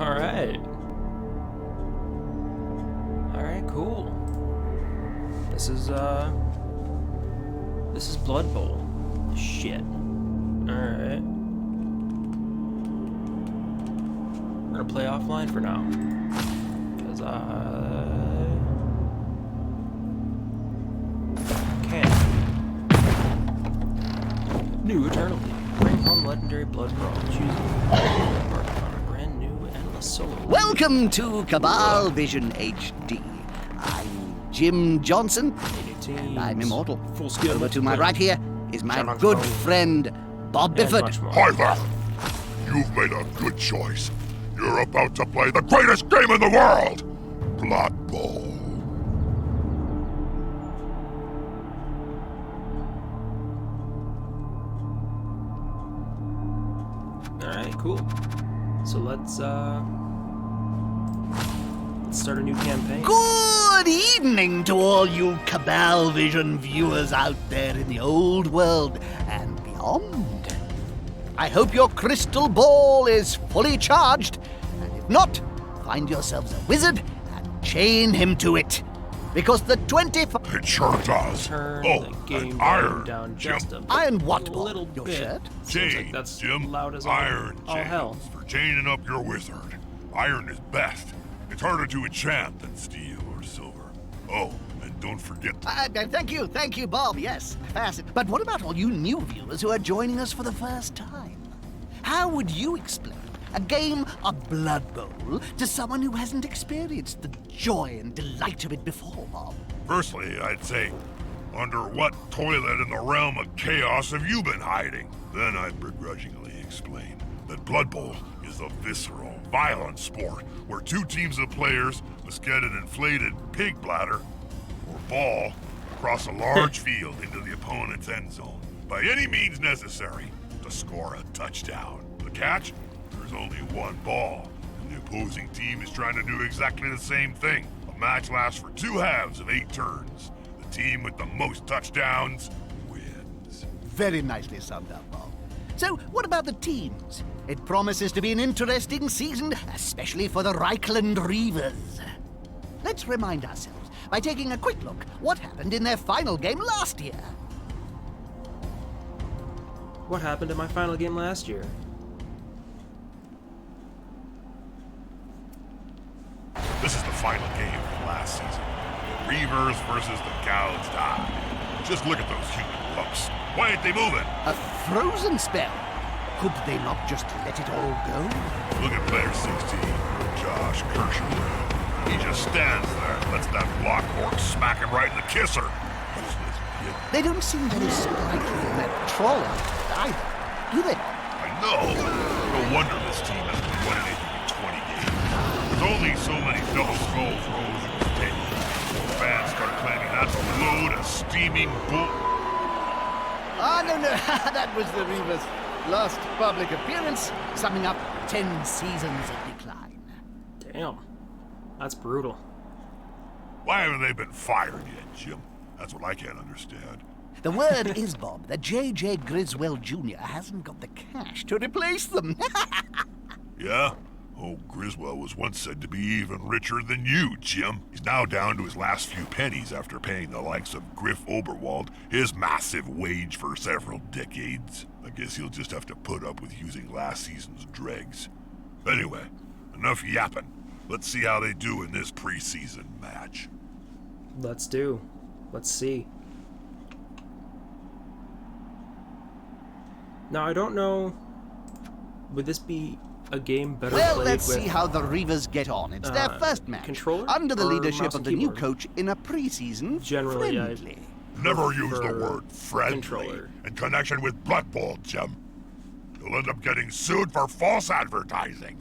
Alright. Alright, cool. This is Blood Bowl. Shit. Alright. We're gonna play offline for now. Because can't. New Eternal League. Bring home legendary Blood Brawl. Choose embark on a brand new endless solo. Welcome to Cabal Vision HD. I'm Jim Johnson, and I'm immortal. Full skill. Over to my right here is my Shout-out good to friend, Bob Bifford. Hi there. You've made a good choice. You're about to play the greatest game in the world, Blood Bowl. Alright, cool. So let's start a new campaign. Good evening to all you Cabal Vision viewers out there in the old world and beyond. I hope your crystal ball is fully charged, and if not, find yourselves a wizard and chain him to it. Because the 25... It sure does. Turn Oh, the game and Iron, down Jim. just a Iron what, Bob? little Your bit. shirt? Seems like Jane, that's Jim, loud as all- Iron all James hell. for chaining up your wizard. Iron is best. It's harder to enchant than steel or silver. Oh, and don't forget Thank you, Bob, yes. But what about all you new viewers who are joining us for the first time? How would you explain a game of Blood Bowl to someone who hasn't experienced the joy and delight of it before, Bob? Firstly, I'd say, under what toilet in the realm of chaos have you been hiding? Then I'd begrudgingly explain that Blood Bowl is a visceral, violent sport where two teams of players must get an inflated pig bladder or ball across a large field into the opponent's end zone by any means necessary to score a touchdown. The catch? There's only one ball, and the opposing team is trying to do exactly the same thing. The match lasts for 2 halves of 8 turns. The team with the most touchdowns wins. Very nicely summed up, Bob. So, what about the teams? It promises to be an interesting season, especially for the Reichland Reavers. Let's remind ourselves by taking a quick look what happened in their final game last year. What happened in my final game last year? This is the final game from last season. The Reavers versus the Gouged Eye. Just look at those human lumps. Why ain't they moving? A frozen spell. Could they not just let it all go? Look at player 16, Josh Kirschner. He just stands there and lets that block orc smack him right in the kisser. Useless git. They don't seem very sprightly in that troll outfit either, do they? I know. No wonder this team hasn't won anything in 20 games. There's only so many double skulls rolls in this table. Fans start claiming that's a load of steaming bull. Ah, no, that was the Reavers' last public appearance, summing up 10 seasons of decline. Damn. That's brutal. Why haven't they been fired yet, Jim? That's what I can't understand. The word is, Bob, that J.J. Griswell Jr. hasn't got the cash to replace them. Yeah? Oh, Griswold was once said to be even richer than you, Jim. He's now down to his last few pennies after paying the likes of Griff Oberwald his massive wage for several decades. I guess he'll just have to put up with using last season's dregs. Anyway, enough yapping. Let's see how they do in this preseason match. Let's see. Now, I don't know. Would this be a game better Well, played let's with see how the Reavers get on. It's their first match. controller under the or leadership mouse of and the new keyboard? coach in a preseason Generally, friendly. Never use the prefer word friendly controller. in connection with Blood Bowl, Jim. You'll end up getting sued for false advertising.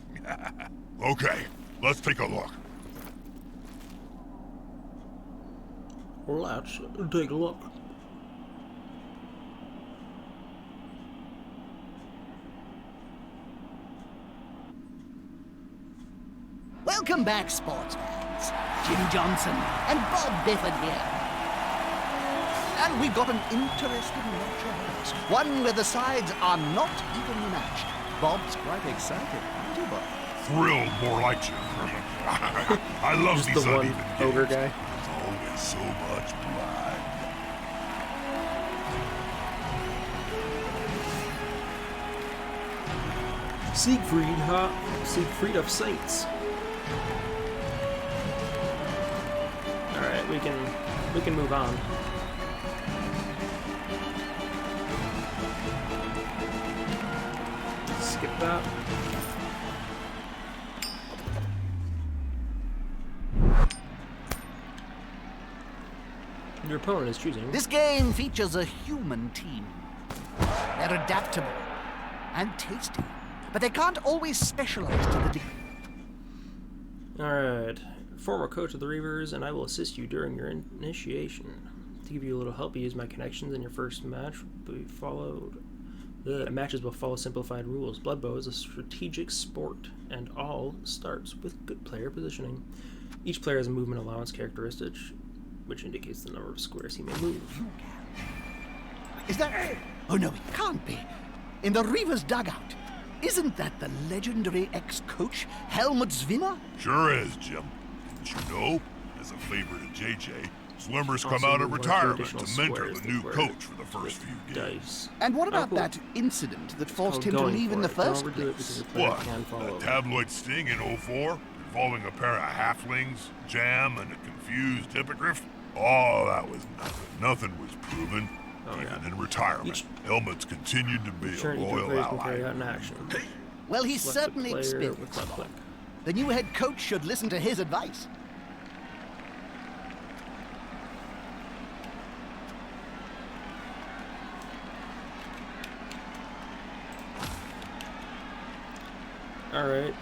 Okay, let's take a look. Let's take a look. Welcome back, sports fans. Jim Johnson and Bob Bifford here. And we've got an interesting match ahead of us. One where the sides are not evenly matched. Bob's quite excited, isn't he, Bob? thrilled more like you. I love Just these the one uneven ogre games. guy. There's always so much blood. Siegfried of Saints. Alright, we can move on. Skip that. Your opponent is choosing. This game features a human team. They're adaptable and tasty, but they can't always specialize to the degree. Alright. Former coach of the Reavers, and I will assist you during your initiation. To give you a little help, use my connections in your first match. Matches will follow simplified rules. Blood Bow is a strategic sport, and all starts with good player positioning. Each player has a movement allowance characteristic, which indicates the number of squares he may move. Is that... Oh no, it can't be. In the Reaver's dugout. Isn't that the legendary ex-coach, Helmut Zwimmer? Sure is, Jim. Didn't you know? As a favor to JJ, Zwimmer's come Also, out of one or two retirement additional to mentor squares the that new were coach for the first few games. Dice. And what about cool. that incident that forced Called him to going leave for in the it. Don't first overdo it because place? your player What? can fall That over. tabloid sting in 04? Involving a pair of halflings, Jam, and a confused hippogriff? Oh, that was nothing. Nothing was proven. Oh, Even yeah. in retirement, Each- Helmut's continued to be a Turn each loyal players can carry ally. out an action. Well, he's Select a certainly player experienced. with left click. The new head coach should listen to his advice. Alright,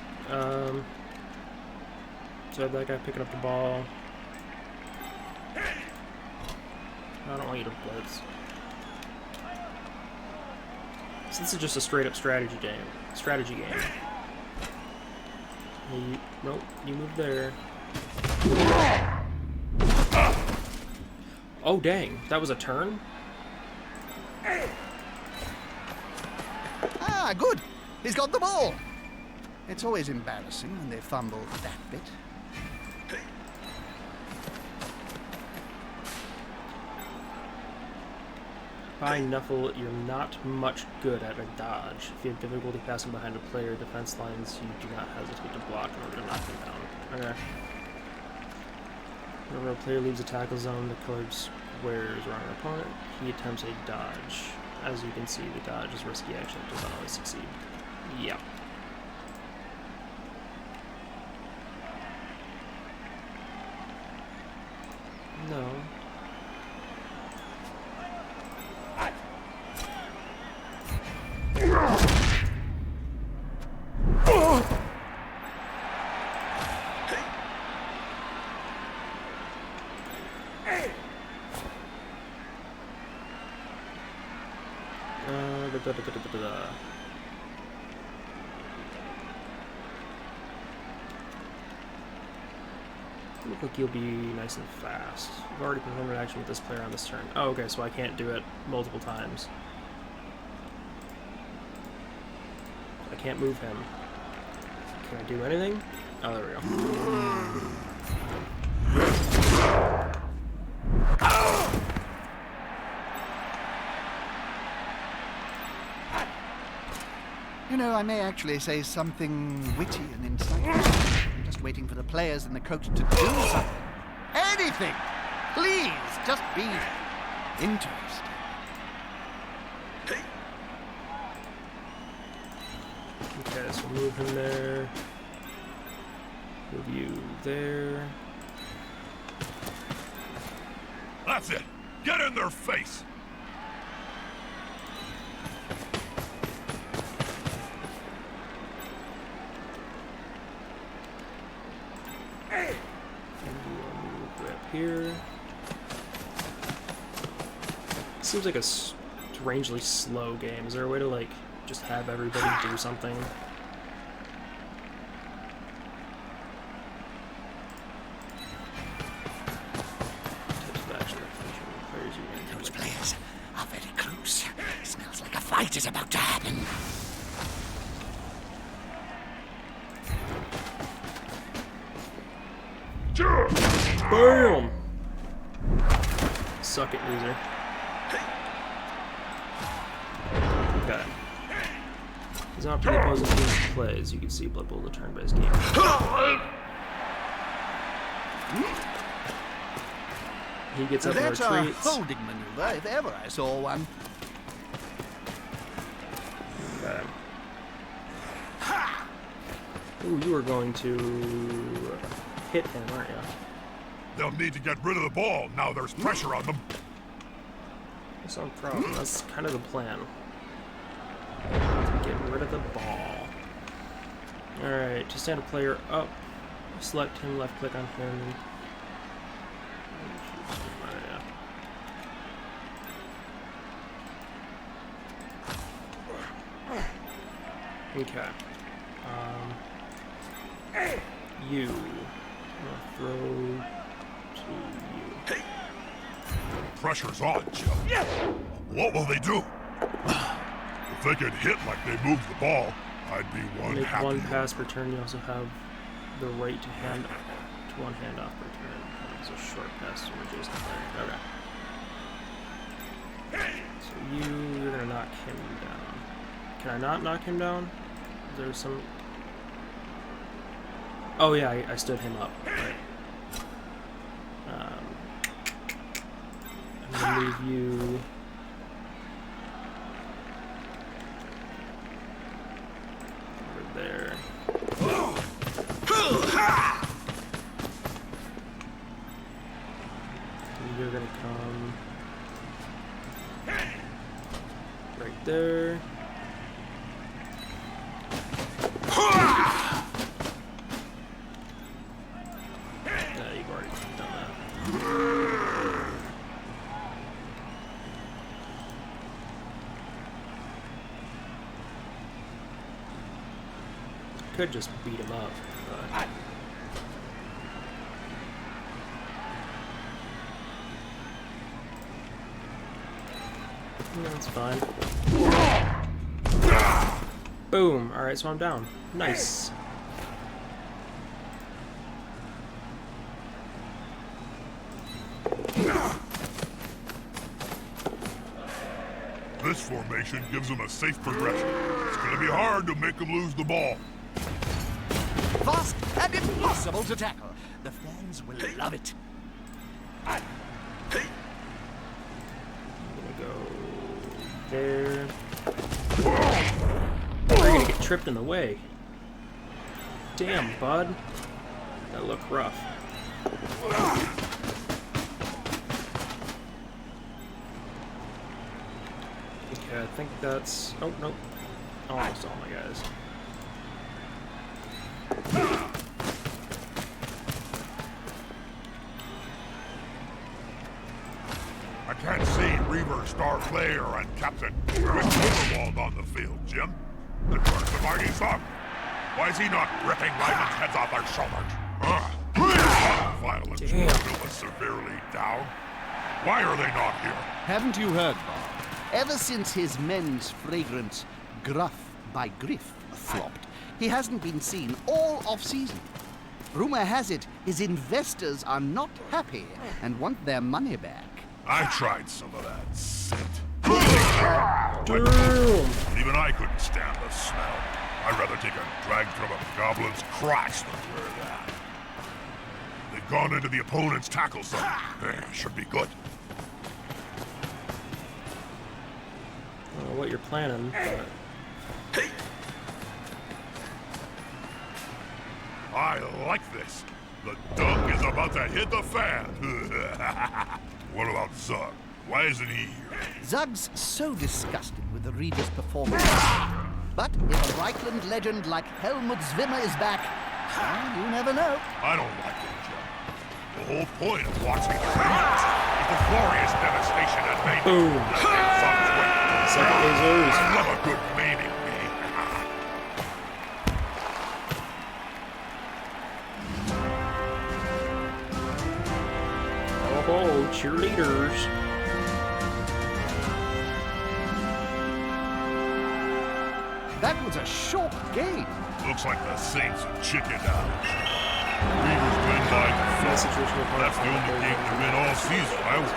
so that guy picking up the ball. I don't want you to blitz. So this is just a straight up strategy game. Nope, you move there. Oh dang, that was a turn? Ah, good. He's got the ball. It's always embarrassing when they fumble that bit. By Nuffle, you're not much good at a dodge. If you have difficulty passing behind a player, defense lines, you do not hesitate to block in order to knock them down. Okay. Whenever a player leaves a tackle zone, the colored squares around an opponent, he attempts a dodge. As you can see, the dodge is risky action, it does not always succeed. Yeah. No. Look like you'll be nice and fast. I've already performed an action with this player on this turn. Oh, okay, so I can't do it multiple times. I can't move him. Can I do anything? Oh, there we go. You know, I may actually say something witty and insightful. I'm just waiting for the players and the coach to do something. Anything! Please, just be interested. Okay, so move him there. Move you there. That's it. Get in their face. And we'll move right up here. Seems like a strangely slow game. Is there a way to, like, just have everybody do something? Types of action that feature players you Those players are very close. Smells like a fight is about to happen. Boom! Suck it, loser. Okay. He's not for the opposing team's play, as you can see. Blood Bowl is a turn-based game. He gets up and That's a retreats. holding maneuver, if ever I saw one. Okay. Ooh, you were going to hit him, aren't you? They'll need to get rid of the ball. Now there's pressure on them. That's no problem. That's kind of the plan. Get rid of the ball. Alright, to stand a player up, select him, left click on him. Okay. You. I'm gonna throw to you. Pressure's on, Jim. What will they do? If they get hit like they moved the ball, I'd be one Make happy. one pass per turn. You also have the right to one handoff per turn. It's a short pass to adjacent player. Okay. So you're gonna knock him down. Can I not knock him down? Is there some? Oh yeah, I stood him up. Right. I'm gonna move you. Over there. And you're gonna come right there. Yeah, you've already done that. Could just beat him up, but that's fine. Boom! Alright, so I'm down. Nice. This formation gives them a safe progression. It's gonna be hard to make them lose the ball. Fast and impossible to tackle. The fans will love it. I'm gonna go there. We're gonna get tripped in the way. Damn, bud. That looked rough. Okay, I think that's... Oh, nope. Almost all my guys. I can't see Reaver, star player, and Captain Grindelwald on the field, Jim. And where's the mighty Zug? Why is he not ripping Lyman's heads off their shoulders? Violence was severely down. Why are they not here? Haven't you heard, Bob? Ever since his men's fragrance Gruff by Griff flopped, he hasn't been seen all off-season. Rumor has it his investors are not happy and want their money back. I tried some of that scent. Damn! Even I couldn't stand the smell. I'd rather take a drag from a goblin's crotch than wear that. They've gone into the opponent's tackle zone. Should be good. I don't know what you're planning, but... I like this. The dunk is about to hit the fan. What about Zug? Why isn't he here? Zug's so disgusted with the Regis' performance. But if a Reichland legend like Helmut Zwimmer is back, well, you never know. I don't like it, Jim. The whole point of watching the Rangers is the glorious devastation that made Boom. Zug's way. Second lasers. I love a good maiming game. Oh, cheerleaders. That was a short game. Looks like the Saints have chickened out. Reaver's been like in this situation with That's the only game to win all season, I would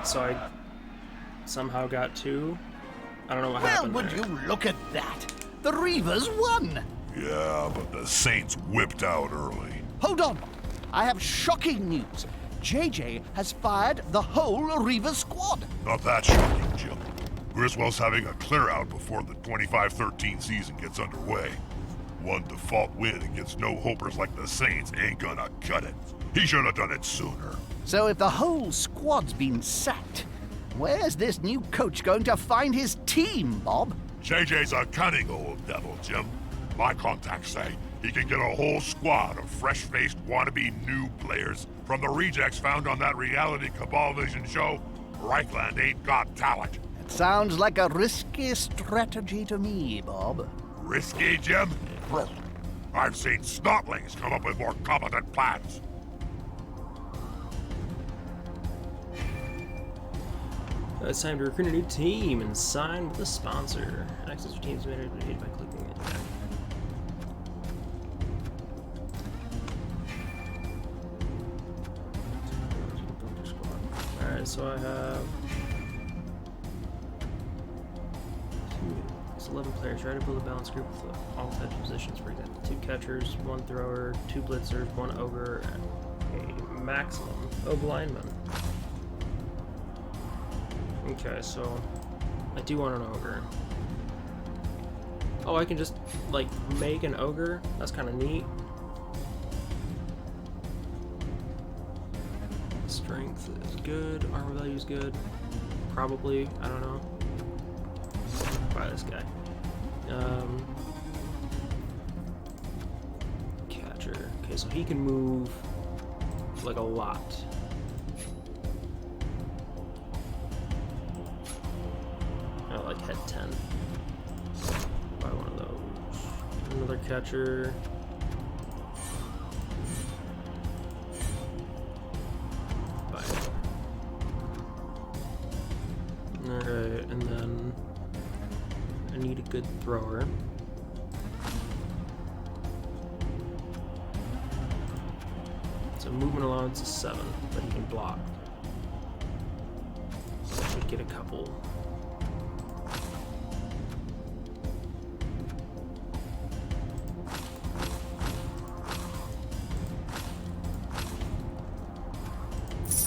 So I somehow got 2. I don't know what Well, happened would there. you look at that? The Reavers won! Yeah, but the Saints whipped out early. Hold on. I have shocking news. JJ has fired the whole Reavers squad. Not that shocking, Jim. Griswold's having a clear-out before the 25-13 season gets underway. One default win against no-hopers like the Saints ain't gonna cut it. He should have done it sooner. So if the whole squad's been sacked, where's this new coach going to find his team, Bob? JJ's a cunning old devil, Jim. My contacts say he can get a whole squad of fresh-faced wannabe new players from the rejects found on that reality Cabal Vision show. Reichland ain't got talent. It sounds like a risky strategy to me, Bob. Risky, Jim? I've seen snotlings come up with more competent plans. It's time to recruit a new team and sign with a sponsor. Access your team's manager by clicking it. Alright, so I have it's 11 players. Try to build a balanced group with all types of positions. For example, 2 catchers, 1 thrower, 2 blitzers, 1 ogre, and a maximum of linemen. Okay, so I do want an ogre. Oh, I can just like make an ogre? That's kind of neat. Strength is good, armor value is good. Probably, I don't know. Buy this guy. Catcher. Okay, so he can move like a lot. I like head 10. Buy one of those. Another catcher. Buy it. Alright, and then I need a good thrower. So movement allowance is 7, but he can block. So I should get a couple.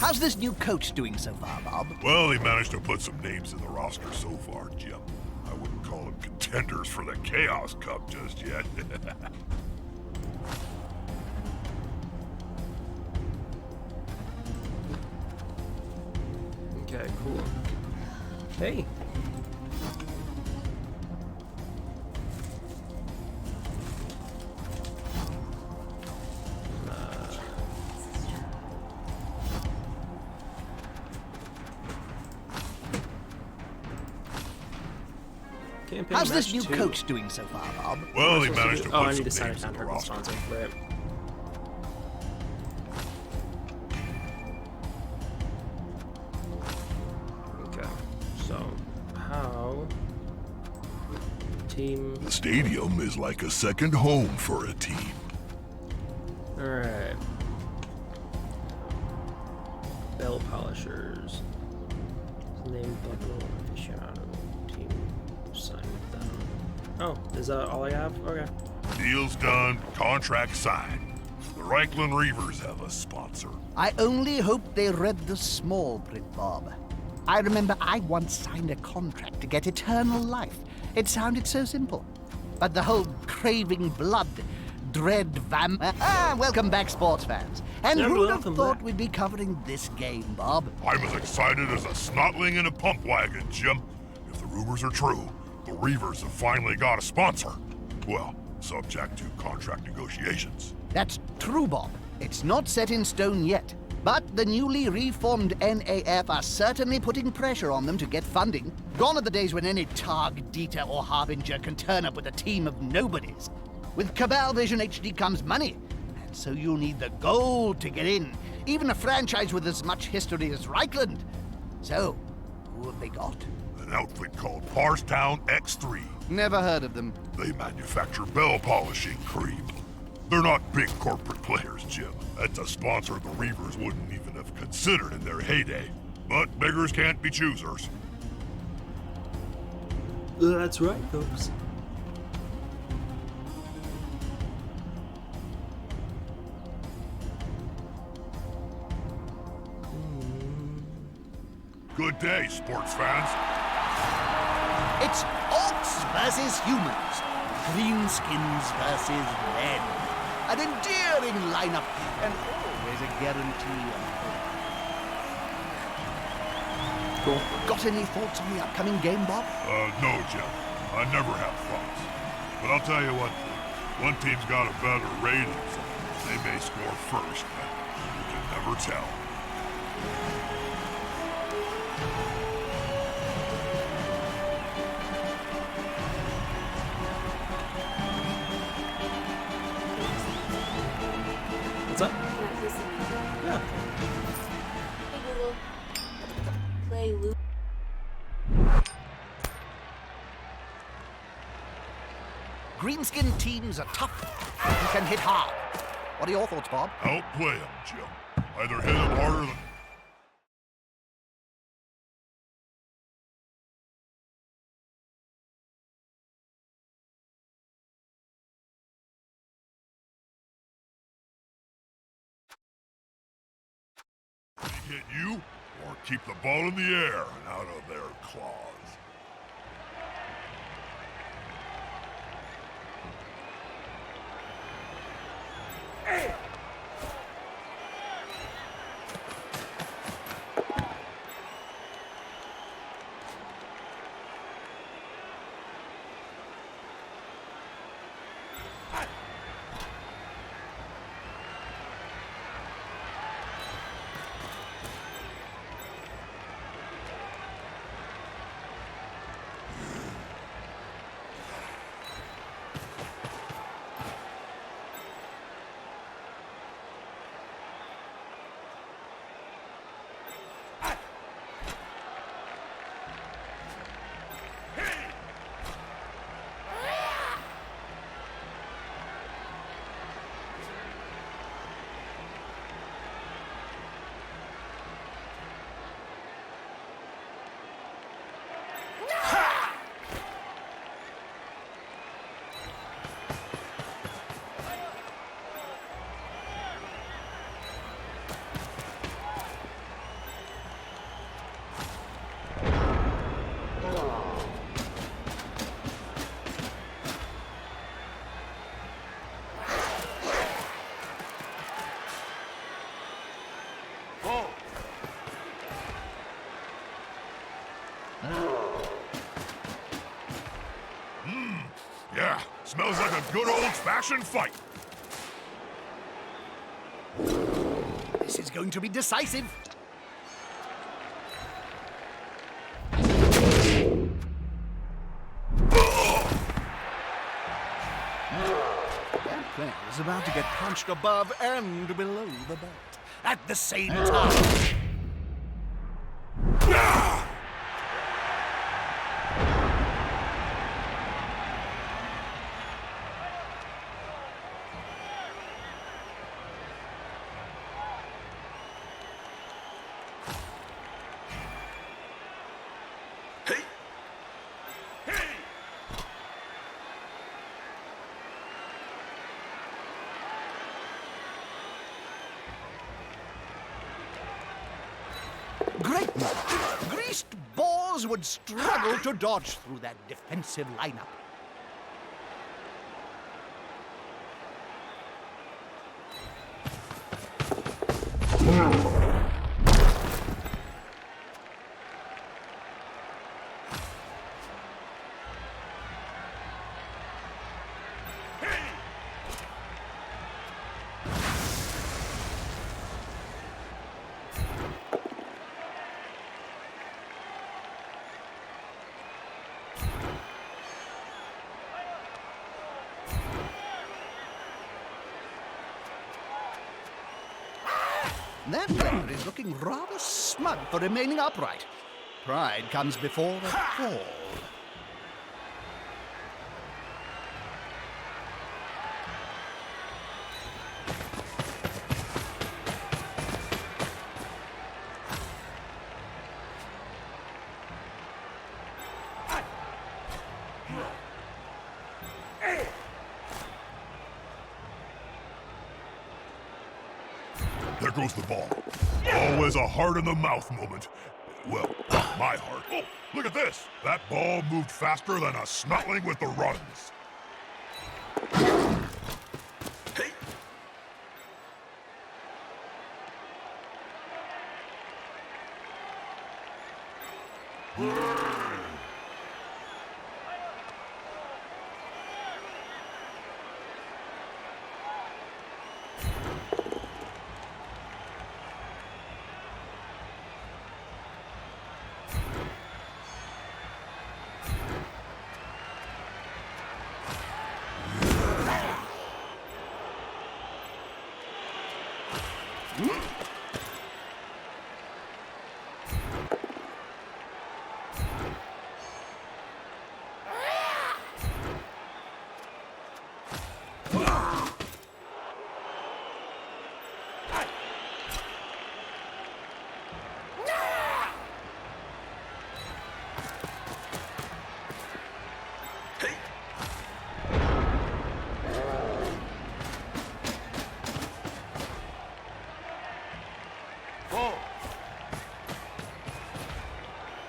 How's this new coach doing so far, Bob? Well, he managed to put some names in the roster so far, Jim. I wouldn't call them contenders for the Chaos Cup just yet. Okay, cool. Hey. Campaign How's this match new 2. coach doing so far, Bob? Well, he What am I supposed managed do? to Oh, I put need to some sign a names in the contract with the roster. sponsor. Right. Okay. So, how team? The stadium is like a second home for a team. All right. Bell polishers. Name Buffalo aficionado team. Sign with them. Oh, is that all I have? Okay. Deal's done, contract signed. The Reichland Reavers have a sponsor. I only hope they read the small print, Bob. I remember I once signed a contract to get eternal life. It sounded so simple. But the whole craving blood, dread welcome back, sports fans. And Yeah, who'd have welcome thought back. we'd be covering this game, Bob? I'm as excited as a snotling in a pump wagon, Jim. If the rumors are true, the Reavers have finally got a sponsor. Well, subject to contract negotiations. That's true, Bob. It's not set in stone yet. But the newly reformed NAF are certainly putting pressure on them to get funding. Gone are the days when any Targ, Dieter, or Harbinger can turn up with a team of nobodies. With Cabal Vision HD comes money, and so you'll need the gold to get in, even a franchise with as much history as Reichland. So, Who have they got? An outfit called Parstown X3. Never heard of them. They manufacture bell polishing cream. They're not big corporate players, Jim. That's a sponsor the Reavers wouldn't even have considered in their heyday. But beggars can't be choosers. That's right, folks. Good day, sports fans. It's orcs versus humans. Greenskins versus men. An endearing lineup, and always a guarantee of hope. Cool. Got any thoughts on the upcoming game, Bob? No, Jim. I never have thoughts. But I'll tell you what, one team's got a better rating, so they may score first, but you can never tell. What's up? Not listening. Yeah. Hey Google, play Loop. Greenskin teams are tough and can hit hard. What are your thoughts, Bob? Outplay them, Jim. Either hit them harder than... hit you, or keep the ball in the air and out of their claws. Yeah, smells like a good old-fashioned fight. This is going to be decisive. That player is about to get punched above and below the belt at the same time. Great move. Greased balls would struggle to dodge through that defensive lineup. That player is looking rather smug for remaining upright. Pride comes before a fall. There goes the ball. Always a heart-in-the-mouth moment. Well, my heart. Oh, look at this! That ball moved faster than a snotling with the runs. Hey!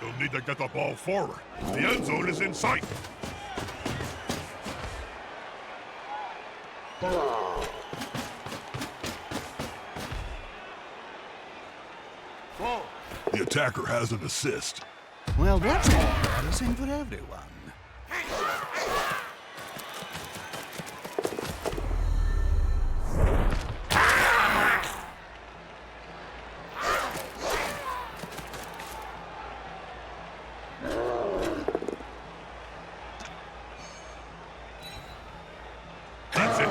You'll need to get the ball forward. The end zone is in sight. The attacker has an assist. Well, that's more promising for everyone. That's it.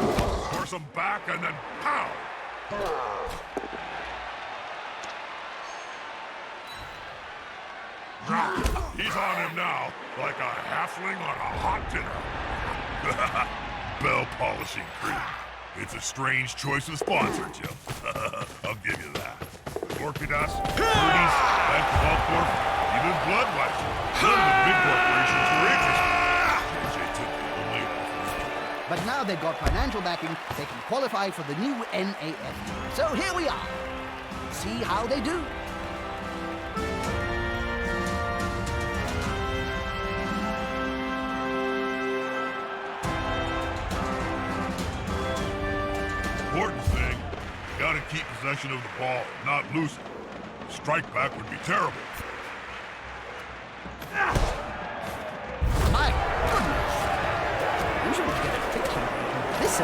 Force him back and then pow! He's on him now, like a halfling on a hot dinner. Bell polishing cream. It's a strange choice of sponsor, Jim. I'll give you that. Orchidas, Purdy's, Bank Waldorf, even Bloodweiser. None of the big corporations were interested. JJ took the only offer. But now they've got financial backing, they can qualify for the new NAF. So here we are. See how they do. Important thing, gotta keep possession of the ball and not lose it. Strike back would be terrible. My goodness! You shouldn't get a picture of this.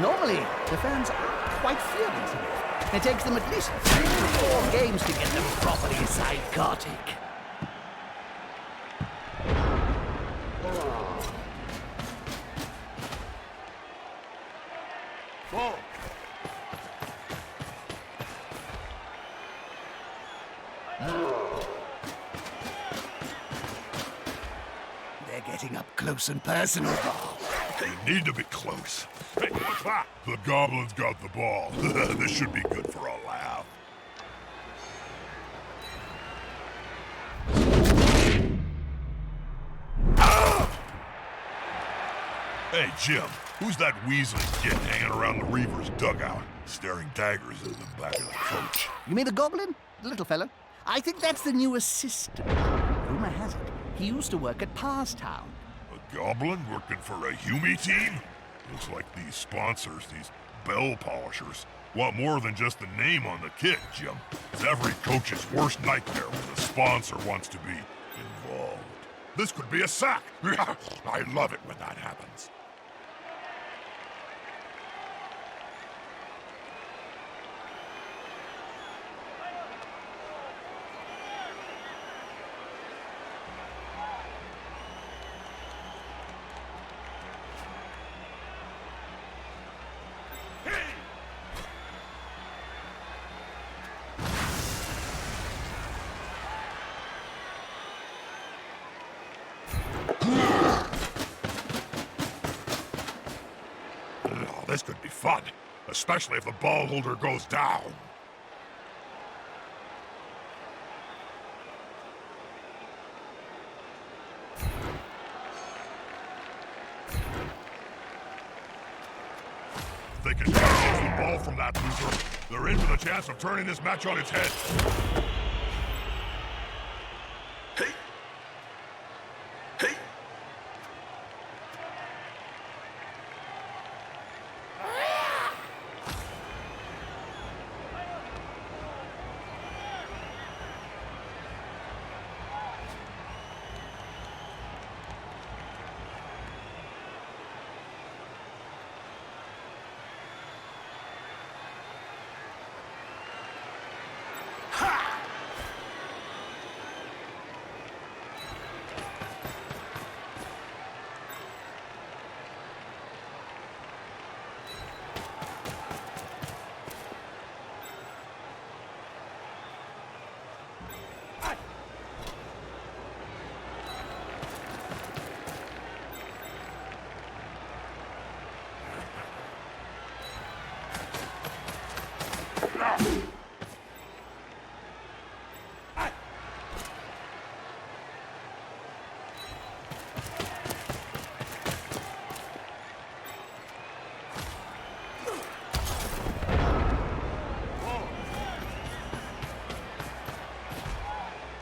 Normally, the fans are quite fearless. It takes them at least 3 to 4 games to get them properly psychotic. They're getting up close and personal. They need to be close. Hey, what's that? The Goblins got the ball. This should be good for a laugh. Hey, Jim, who's that Weasley kid hanging around the Reaver's dugout, staring daggers at the back of the coach? You mean the goblin? The little fella? I think that's the new assistant. Rumor has it, he used to work at Parstown. A goblin working for a Hume team? Looks like these sponsors, these bell polishers, want more than just the name on the kit, Jim. It's every coach's worst nightmare when the sponsor wants to be involved. This could be a sack. I love it when that happens. This could be fun, especially if the ball holder goes down. If they can catch the ball from that loser, they're in for the chance of turning this match on its head. Hey! Hey!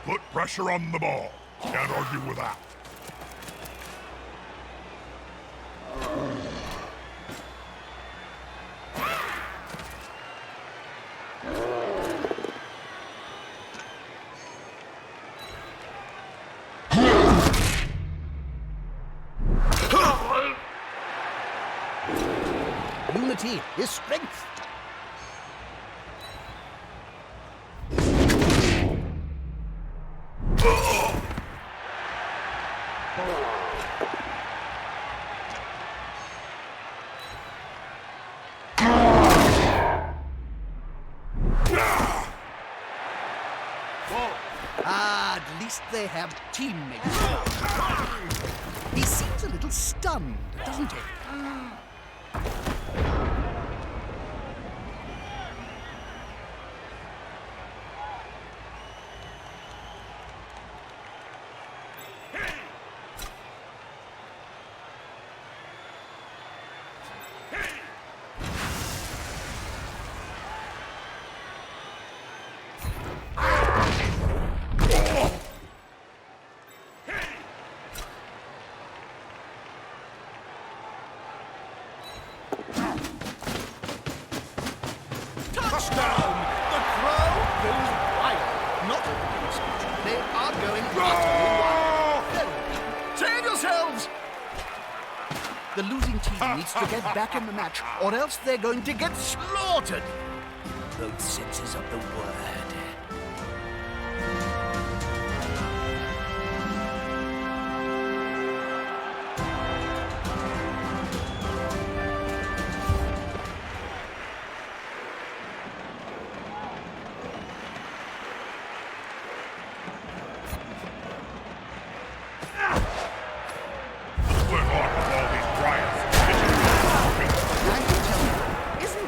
Put pressure on the ball. Can't argue with that. Unity is strength. At least they have teammates. He seems a little stunned, doesn't he? Touchdown! The crowd goes wild. Not over the speech. They are going utterly wild. Save yourselves! The losing team needs to get back in the match, or else they're going to get slaughtered. Both senses of the word.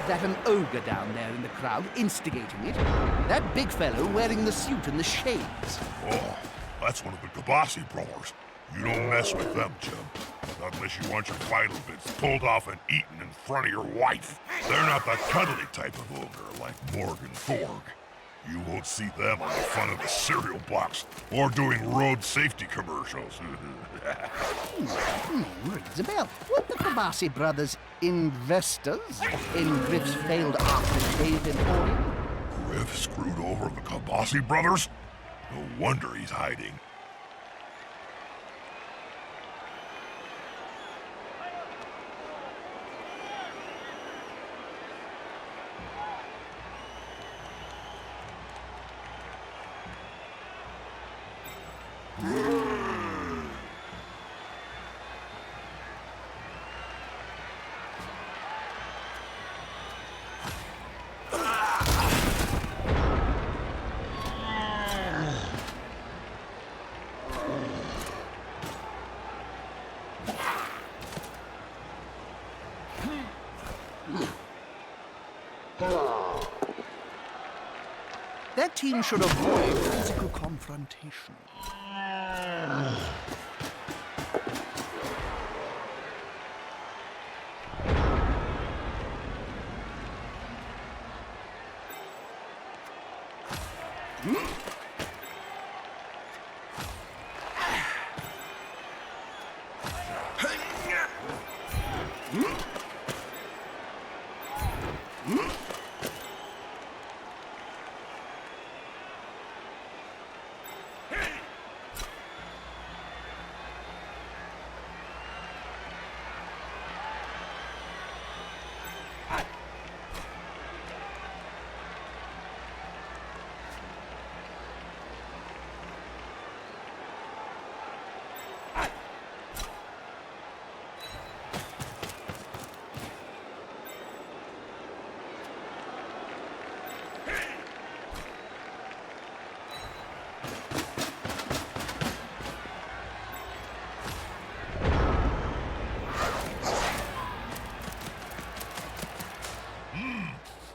That an ogre down there in the crowd instigating it? That big fellow wearing the suit and the shades. Oh, that's one of the Kabasi brothers. You don't mess with them, Jim. Not unless you want your vital bits pulled off and eaten in front of your wife. They're not the cuddly type of ogre like Morgan Thorg. You won't see them on the front of the cereal box or doing road safety commercials. Rings a bell. Weren't the Kabasi brothers investors in Griff's failed aftershave emporium? Griff screwed over the Kabasi brothers? No wonder he's hiding. team should avoid physical confrontation.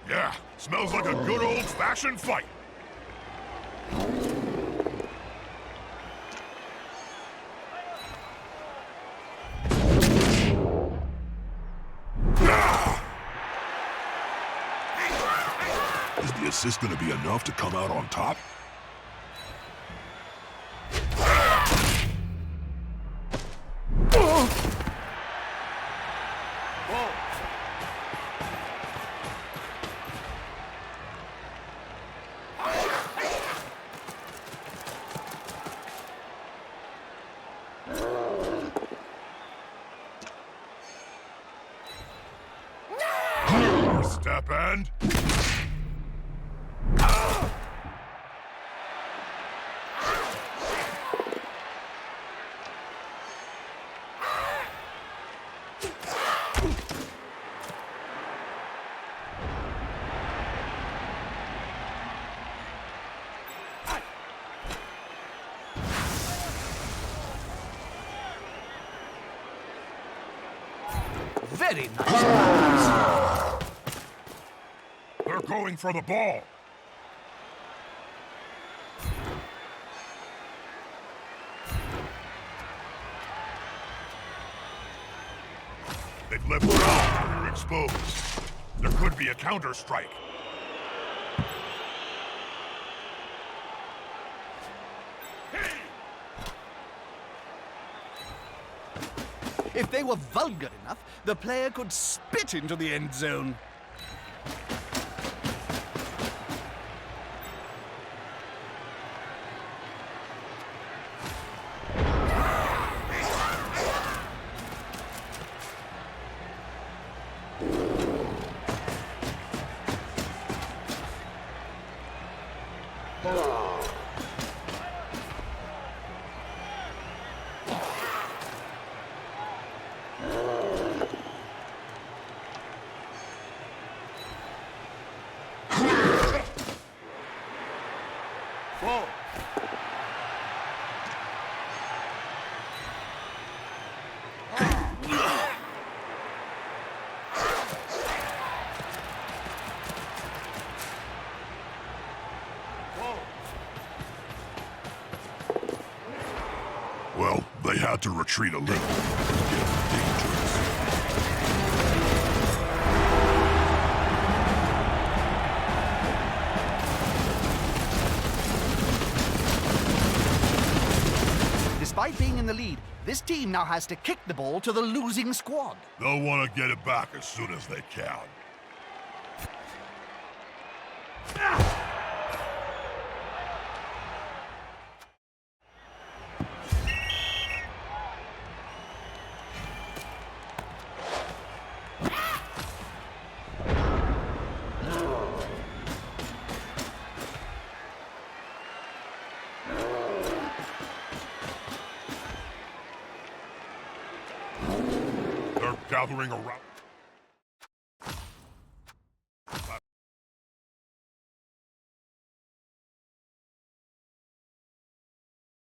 Yeah, smells like a good old-fashioned fight. Is the assist gonna be enough to come out on top? Step and... Very nice. They're going for the ball. They've left ground and are exposed. There could be a counter-strike. If they were vulgar enough, the player could spit into the end zone. Well, they had to retreat a little. It's dangerous. Despite being in the lead, this team now has to kick the ball to the losing squad. They'll want to get it back as soon as they can. They're gathering around.